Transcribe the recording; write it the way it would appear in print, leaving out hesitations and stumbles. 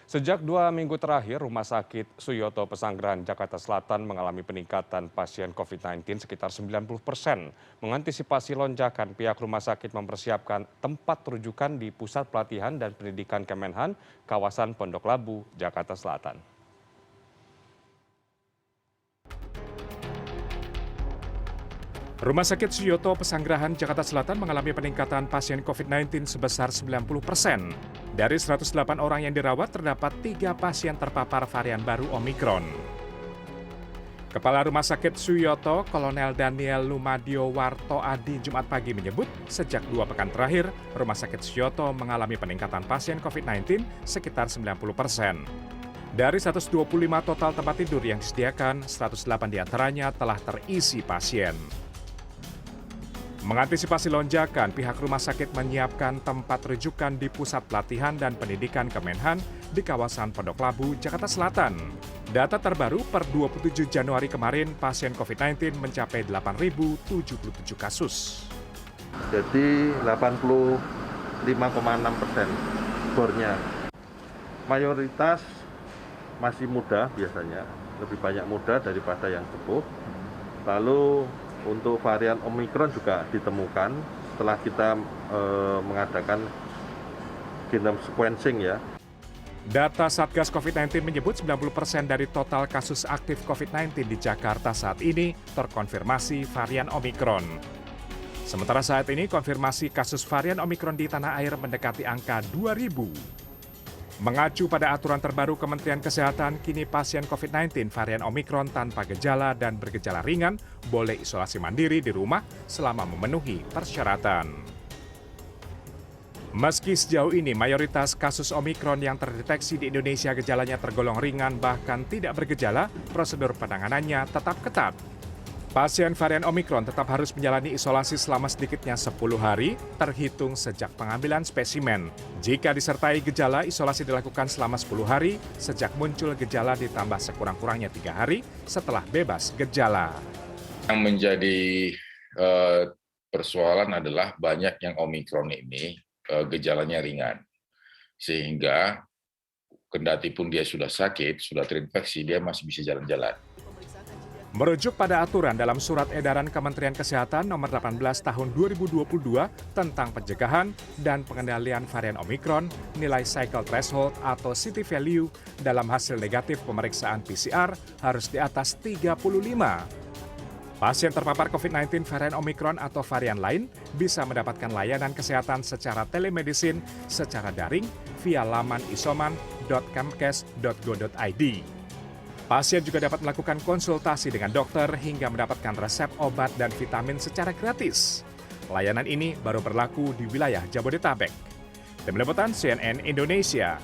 Sejak 2 minggu terakhir, Rumah Sakit Suyoto Pesanggerahan, Jakarta Selatan mengalami peningkatan pasien COVID-19 sekitar 90%. Mengantisipasi lonjakan, pihak rumah sakit mempersiapkan tempat rujukan di Pusat Pelatihan dan Pendidikan Kemenhan, kawasan Pondok Labu, Jakarta Selatan. Rumah Sakit Suyoto Pesanggerahan, Jakarta Selatan mengalami peningkatan pasien COVID-19 sebesar 90%. Dari 108 orang yang dirawat, terdapat 3 pasien terpapar varian baru Omikron. Kepala Rumah Sakit Suyoto, Kolonel Daniel Lumadio Warto Adi, Jumat pagi menyebut, sejak 2 pekan terakhir, Rumah Sakit Suyoto mengalami peningkatan pasien COVID-19 sekitar 90%. Dari 125 total tempat tidur yang disediakan, 108 diantaranya telah terisi pasien. Mengantisipasi lonjakan, pihak rumah sakit menyiapkan tempat rujukan di Pusat Pelatihan dan Pendidikan Kemenhan di kawasan Pondok Labu, Jakarta Selatan. Data terbaru per 27 Januari kemarin, pasien COVID-19 mencapai 8.077 kasus. Jadi 85,6% bornya. Mayoritas masih muda biasanya, lebih banyak muda daripada yang sepuh. Lalu untuk varian Omikron juga ditemukan setelah kita mengadakan genome sequencing ya. Data Satgas COVID-19 menyebut 90% dari total kasus aktif COVID-19 di Jakarta saat ini terkonfirmasi varian Omikron. Sementara saat ini konfirmasi kasus varian Omikron di tanah air mendekati angka 2.000. Mengacu pada aturan terbaru Kementerian Kesehatan, kini pasien COVID-19 varian Omikron tanpa gejala dan bergejala ringan boleh isolasi mandiri di rumah selama memenuhi persyaratan. Meski sejauh ini mayoritas kasus Omikron yang terdeteksi di Indonesia gejalanya tergolong ringan bahkan tidak bergejala, prosedur penanganannya tetap ketat. Pasien varian Omikron tetap harus menjalani isolasi selama sedikitnya 10 hari, terhitung sejak pengambilan spesimen. Jika disertai gejala, isolasi dilakukan selama 10 hari, sejak muncul gejala ditambah sekurang-kurangnya 3 hari setelah bebas gejala. Yang menjadi persoalan adalah banyak yang Omikron ini gejalanya ringan. Sehingga kendati pun dia sudah sakit, sudah terinfeksi, dia masih bisa jalan-jalan. Merujuk pada aturan dalam Surat Edaran Kementerian Kesehatan Nomor 18 Tahun 2022 tentang pencegahan dan pengendalian varian Omikron, nilai cycle threshold atau city value dalam hasil negatif pemeriksaan PCR harus di atas 35. Pasien terpapar COVID-19 varian Omikron atau varian lain bisa mendapatkan layanan kesehatan secara telemedicine secara daring via laman isoman.kemkes.go.id. Pasien juga dapat melakukan konsultasi dengan dokter hingga mendapatkan resep obat dan vitamin secara gratis. Layanan ini baru berlaku di wilayah Jabodetabek. Tim Liputan CNN Indonesia.